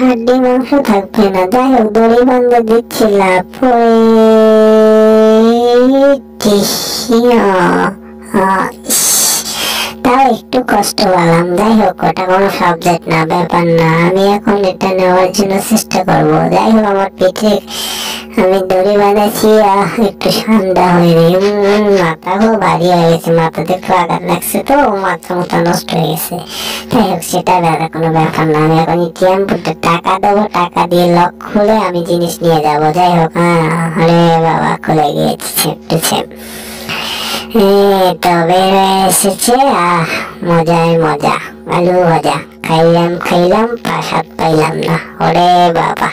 হাড্ডি মাংস থাকবে না। যাই হোক, দড়ি বান্ধে দিচ্ছি, লাভ তাও একটু কষ্ট পেলাম। যাই হোক, ওটা কোনো সাবজেক্ট না, ব্যাপার না। আমি এখন এটা নেওয়ার জন্য চেষ্টা করবো। যাই হোক, আমার পিঠে আমি দড়ি বাঁধাচ্ছি, একটু ঠান্ডা হয়নি। মাথাও ভারী হয়ে গেছে, মাথাতে একটু আঘাত লাগছে তো মাথা মতো নষ্ট হয়ে গেছে। যাই হোক, সেটা দাদা কোনো ব্যাপার না। আমি এখন এটিএম বুথে টাকা দেবো, টাকা দিয়ে লক খুলে আমি জিনিস নিয়ে যাবো। যাই হোক, আরে বাবা, খুলে গিয়েছে তো বের হয়ে এসেছে। মজায় মজা, আলু ভাজা খাইলাম, প্রসাদ পাইলাম না, ওরে বাবা।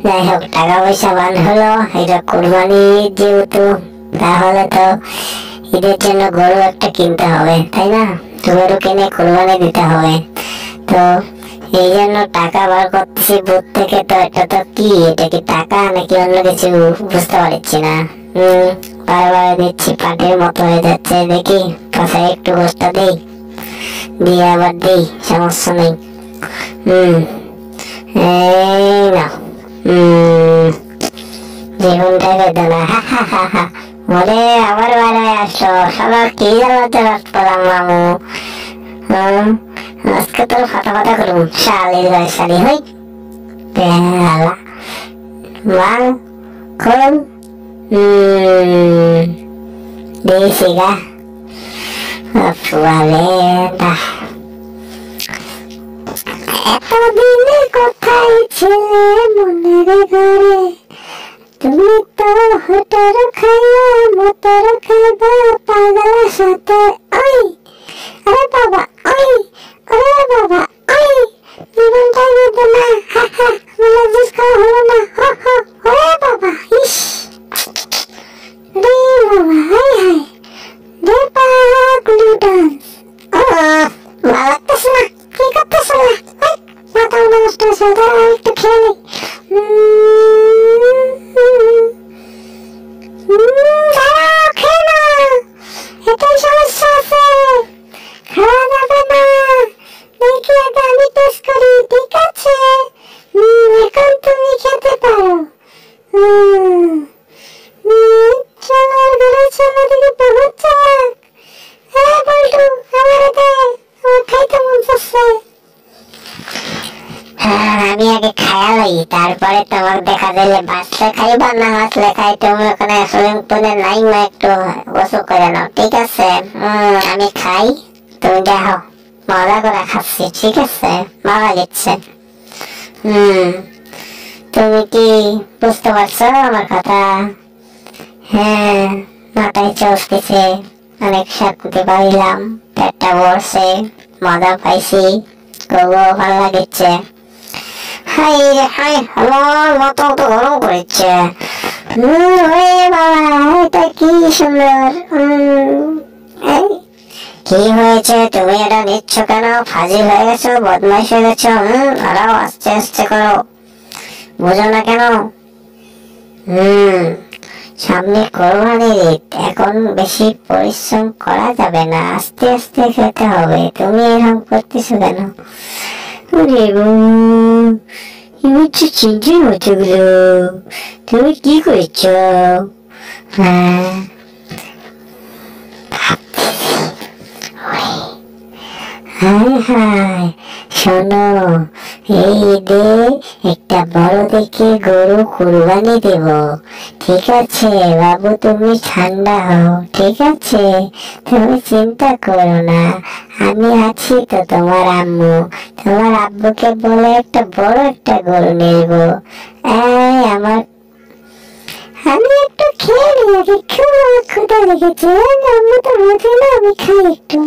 যাই হোক, টাকা পয়সা বান হলো। এটা কুরবানি যেহেতু, তাহলে তো ঈদের জন্য গরু একটা কিনতে হবে, তাই না? গরু কিনে কুরবানি দিতে হবে। তো এই জন্য টাকা বার করতেছি বুথ থেকে। তো এটা তো কি, এটা কি টাকা নাকি অন্য কিছু বুঝতে পারছি না। বারবার দিচ্ছি, পাটের মতো হয়ে যাচ্ছে। দেখি পাশায় একটু গোষ্ঠটা দিই, দিয়ে আবার দিই, সমস্যা নেই। এই না, জীবনটাকে দেনা। ওরে আবার বাইরে আসলো, সবার কি জ্বালাতে পেলাম মামু। আজকে তোর ফাটা করুন, শালির গায়ে শাড়ি হই বেলা মাল করুন দিয়েছি গা। এতদিনে কোথায় ছিলে মনের ঘরে, তুমি তো হটার খাইয়া মতর খাইবা পাগলার সাথে। ওই আরে বাবা, ওই ওরে বাবা, ওই জীবনটা বেঁধে না, জিজ্ঞেস করা হলো না। ওরে বাবা, ইস রে বাবা, হাই হাই রে পাগলু ডান্স। ভালো লাগতেছে না, কি করতেছে না? মাথা নষ্ট হয়েছে, একটু খেয়ে নেই। এটাই সমস্যা আছে, খাওয়া যাবে না। দেখি আগে আমি টেস্ট করি, ঠিক আছে? এখন তুমি খেতে পারো। চলো ঘরে, চলো দিকে বহুত চালাক। হ্যাঁ বল্টু, আমার দে, আমার খাইতে মন চাচ্ছে। আমি আগে খায়া লই, তারপরে তোমার দেখা দিলে বাঁচলে খাইবা, না হাসলে খাই। তুমি ওখানে সুইমিং পুলে নাইমা একটু গোসল করে নাও, ঠিক আছে? আমি খাই, তুমি দেখো, মজা করে খাচ্ছি, ঠিক আছে? ভালো লাগছে। তুমি কি বুঝতে পারছো আমার কথা? হ্যাঁ, মাথায় চলতেছে, অনেক শান্তি পাইলাম, পেটটা ভরছে, মজা পাইছি, খুব ভালো লাগছে। হাই রে হাই, আমার মাথা তো গরম করেছে। এটা কি সুন্দর। কি হয়েছে, তুমি এটা নিচ্ছ কেন? ফাজিল হয়ে গেছো, বদমাইশ হয়ে গেছো। আরো আস্তে আস্তে করো, বুঝো না কেন? সামনে কোরবানির ঈদ, এখন বেশি পরিশ্রম করা যাবে না, আস্তে আস্তে খেতে হবে। তুমি এরকম করতেছো কেন? চিনচিন হচ্ছে গুলো, তুমি কি করছো? হ্যাঁ, শোনো, এই ঈদে একটা বড় দেখে গরু কুরবানি দেব, ঠিক আছে বাবু? তুমি ঠান্ডা হও, ঠিক আছে? তুমি চিন্তা করো না, আমি আছি তো। তোমার আম্মু, তোমার আব্বুকে বলে একটা বড় একটা গরু নেব। আমার, আমি একটু খেয়ে নিই আগে, খুব আমার ক্ষুধা লেগেছে। আম্মু তো বোঝে না, আমি খাই একটু।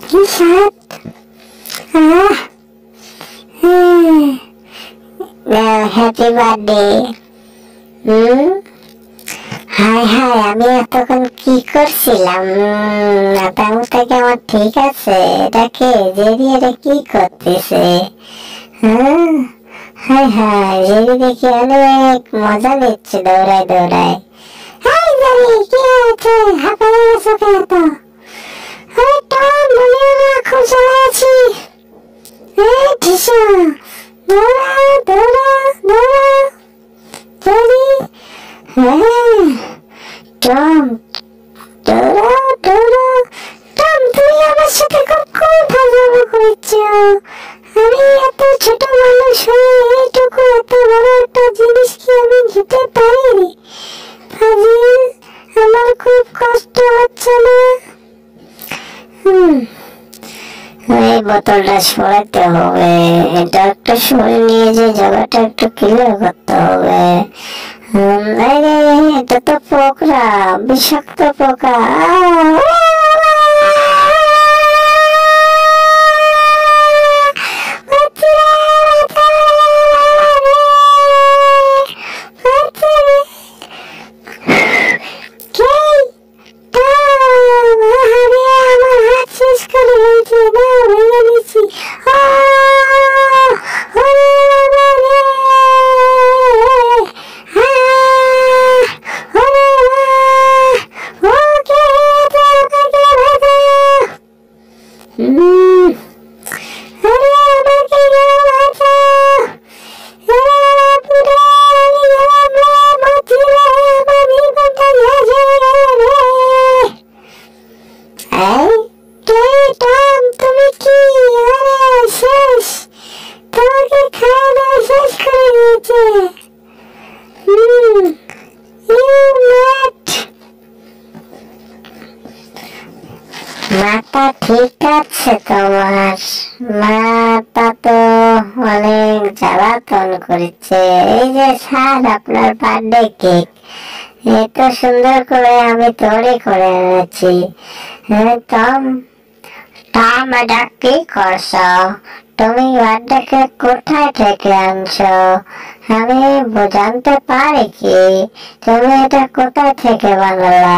কি স্বাদ! Happy birthday. হাই হাই, আমি এতক্ষণ কি করছিলাম? মাথা থেকে আমার ঠিক আছে? এটাকে জেরি, এটা কি করতেছে? হাই হাই, জেরি দেখি অনেক মজা নিচ্ছে, দৌড়ায় দৌড়ায়। হাই জেরি, কি হয়েছে? হাঁপায়ে গেছো কেন তো? খুব চলে আছি। দৌড়াও দৌড়াও দৌড়াও জলদি। হ্যাঁ টম, দৌড়াও দৌড়াও। টম, তুমি আমার সাথে কখন ফাজলামো করেছো? আমি এত ছোট মানুষ হয়ে এইটুকু এত বড় একটা জিনিস কি আমি নিতে পারি? ফাজিল, আমার খুব কষ্ট হচ্ছে না। এই বোতলটা সরাতে হবে, এটা একটা সরে নিয়ে যে জায়গাটা একটু ক্লিয়ার করতে হবে। এটা তো পোকরা, বিষাক্ত পোকা। মাথা ঠিক আছে তোমার? মাথা তো অনেক জ্বালাতন করেছে। এই যে স্যার, আপনার বার্থডে কেক এত সুন্দর করে আমি তৈরি করে এনেছি। টম, টম, এটা কি করছো? তুমি বার্থডে কেক কোথায় থেকে আনছো? আমি জানতে পারি কি তুমি এটা কোথায় থেকে বানালা?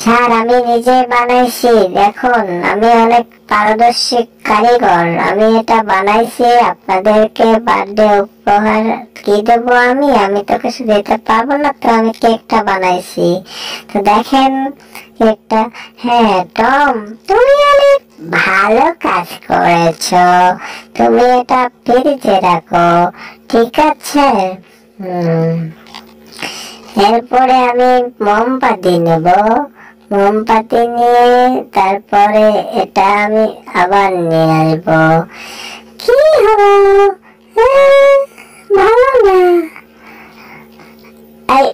স্যার, আমি নিজে বানাইছি। দেখুন, আমি অনেক পারদর্শী কারিগর। আমি এটা বানাইছি আপনাদেরকে বার্থডে উপহার কি দেবো? আমি তো কিছু দিতে পারবো না, তো আমি কেকটা বানাইছি। তো দেখেন কেকটা। হ্যাঁ টম, তুমি অনেক ভালো কাজ করেছো। তুমি এটা ফ্রিজে রাখো, ঠিক আছে? এরপরে আমি মোমবাতি নেব। মোমবাতি নিয়ে তারপরে এটা আমি আবার নিয়ে আসবো। কি হলো? ভালো না। এই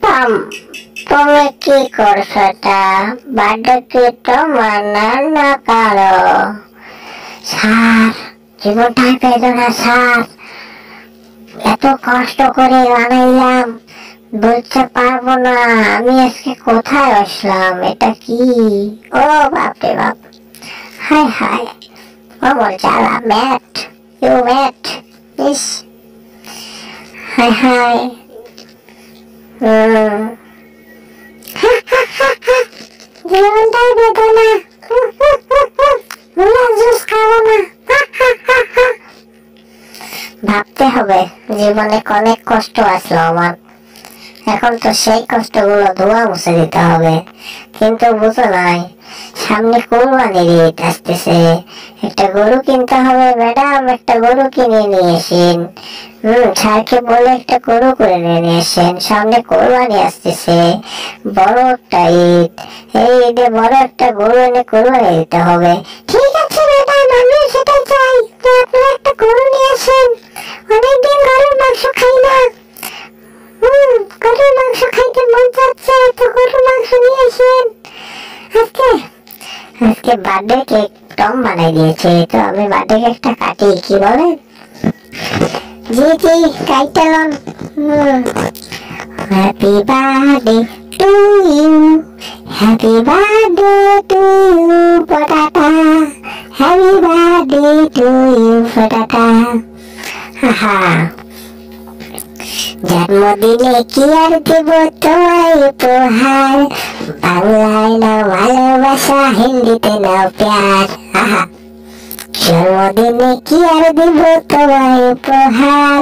টম, তুমি কি করছো? এটা বার্থডে কি তোমার না কারো? স্যার, জীবনটাই বেদনা স্যার। এত কষ্ট করে বানাইলাম, বলতে পারবো না আমি আজকে কোথায় আসলাম। এটা কি? ও বাপরে বাপ, হাই হাই, আমার জ্বালা। ম্যাট, ইউ ম্যাট, ইস, হাই হাই। জীবনটাই বেদনা, জুস খাবো না। ভাবতে হবে জীবনে অনেক কষ্ট আসলো আমার, এখন তো সেই কষ্টগুলো ধোয়া মুছে দিতে হবে। কিন্তু বুঝো নাই, সামনে কোরবানির ঈদ আসতেছে, একটা গরু কিনতে হবে। ম্যাডাম, একটা গরু কিনে নিয়ে এসেন। স্যারকে বলে একটা গরু করে নিয়ে আসেন, সামনে কোরবানি আসতেছে, বড় একটা ঈদ। এই ঈদে বড় একটা গরু এনে কোরবানি দিতে হবে। ঠিক আছে ম্যাডাম, আমি সেটা চাই। আপনারা একটা গরু নিয়ে আসেন, অনেকদিন গরুর মাংস খাই না। গরুর মাংস খাইতে মন চাচ্ছে, তো গরুর মাংস নিয়ে আসেন। আজকে বার্থডে কেক টম বানাই দিয়েছে, তো আমি বার্থডে কেকটা কাটি, কি বলেন? জি জি, কাইটালন। Happy birthday to you, happy birthday to you পটাটা, হ্যাপি বার্থডে টু ইউ পটাটা। হাহা, জন্মদিনে কি আর দেব তোমায় উপহার, বাংলায় নাও ভালোবাসা, হিন্দিতে নাও প্যার। আহা, জন্মদিনে কি আর দেব তোমায় উপহার,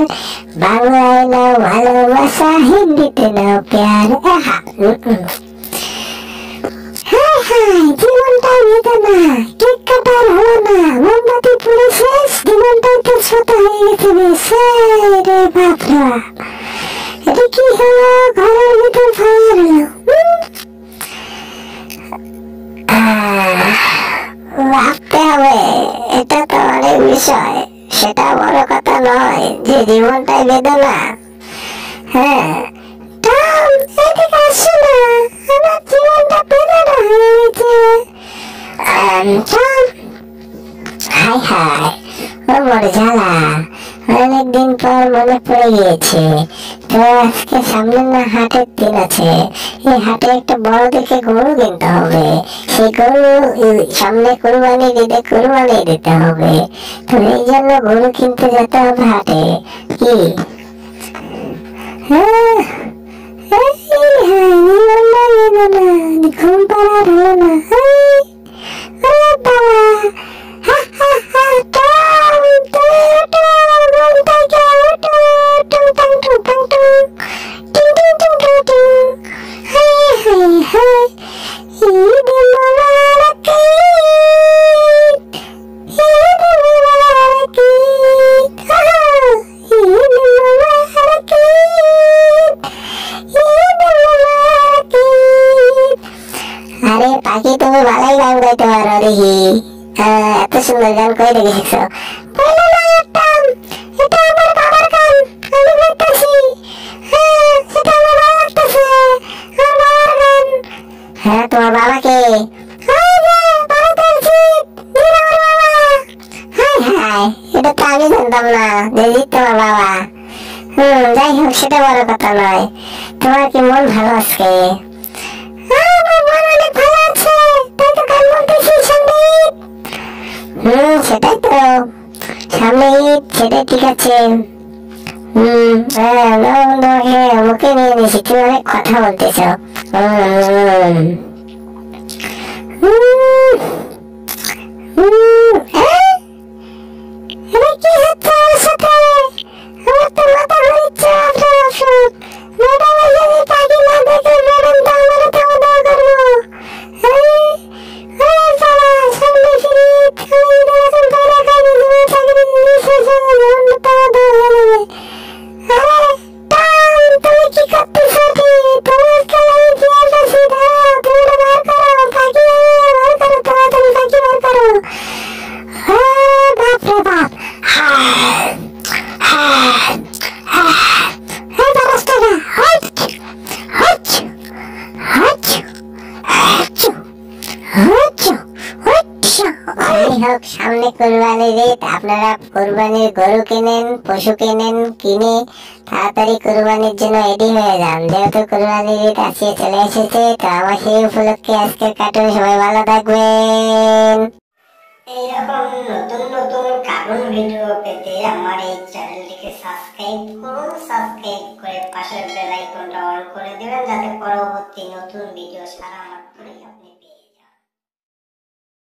বাংলায় নাও ভালোবাসা, হিন্দিতে নাও প্যার। আহা, হায় হায়, জীবনটাই বেদনা, কেক কাটার হলো না, মোমবাতি পুড়ে শেষ, জীবনটাই তো ছোট হয়ে গেছে বেশ। রে বাপ রে বাপ, এটা কি হলো? ঘরের ভিতর ফায়ার হলো। ভাবতে হবে, এটা তো অনেক বিষয়, সেটা বড় কথা নয় যে জীবনটাই বেদনা। হ্যাঁ টম, এদিকে আসো না, আমার জীবনটা বেদনা হয়ে গেছে। টম, হাই হাই, ও বড় জ্বালা, অনেকদিন পর মনে পড়ে গিয়েছে। তো আজকে সামনে না হাটের দিন আছে, এই হাটে একটা বড় দেখে গরু কিনতে হবে। সেই গরু সামনে কুরবানি দিতে কুরবানি দিতে হবে, তো এই জন্য গরু কিনতে যেতে হবে হাটে। কি ঘুম পাড়ার হলো না। আরে পাখি, তুমি ভালোই গান গাইতে পারো দেখি। এত সুন্দর গান কই থেকে শিখছো? এটা আমার বাবার গান, আমি গাইতেছি। এটা আমার ভালো লাগতেছে, আমার বাবার গান। হ্যাঁ, তোমার বাবা কে? এটা তো আমি জানতাম না যে তোমার বাবা। যাই হোক, সেটা বড় কথা নয়। তোমার কি মন ভালো আজকে? সেটাই তো, সামনে ঈদ, সেটাই ঠিক আছে। তোমাকে মুখে নিয়ে নিয়েছি, তুমি অনেক কথা বলতেছ। কি হচ্ছে আমার সাথে? আমার তো মাথা ঘুরছে। ম্যাডাম পাখি না দেখে ম্যাডাম তো আমার খাওয়া দাওয়া করবো। সামনে কুরবানির ঈদ, আপনারা কুরবানির গরু কিনেন, পশু কিনেন, কিনে তাড়াতাড়ি কুরবানির জন্য রেডি হয়ে যান, যেহেতু কুরবানির ঈদ আসিয়ে চলে এসেছে। তো আমার সেই উপলক্ষে আজকের কার্টুন, সবাই ভালো থাকবেন। এইরকম নতুন নতুন কার্টুন ভিডিও পেতে আমার এই চ্যানেলটিকে সাবস্ক্রাইব করুন। সাবস্ক্রাইব করে পাশের বেল আইকনটা অন করে দিবেন, যাতে পরবর্তী নতুন ভিডিও সারা মাত্রই আপনি